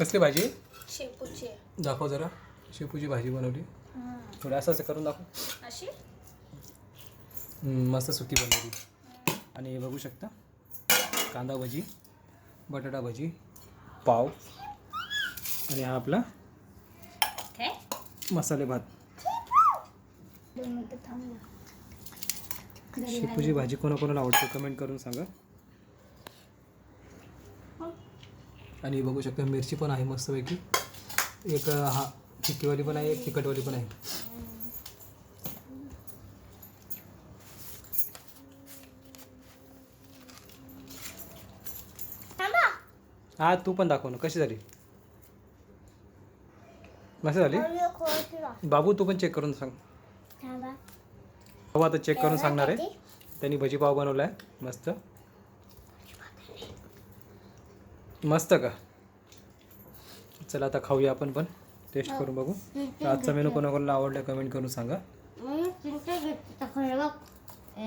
कसली भाजी? शेपूची. दाखव जरा. शेपूची भाजी बनवली. थोडं असं करून दाखव. अशी मस्त सुकी बनवली. आणि बघू शकता कांदा भजी, बटाटा भजी, पाव आणि हा आपला मसाले भात. शेपूची भाजी कोणाकोणाला आवडते कमेंट करून सांगा. आणि बघू शकता मिरची पण आहे मस्तपैकी. एक हा तिखीवाली पण आहे, एक तिखटवाली पण आहे. हा तू पण दाखव ना कशी झाली. मस्त झाली. बाबू तू पण चेक करून सांग. बाबू आता चेक करून सांगणार आहे. त्यांनी भजी पाव बनवला आहे मस्त. मस्त का? चला आता खाऊया आपण पण. टेस्ट करून बघू. आजचा मेनू कोणाकोणाला आवडला कमेंट करून सांगा.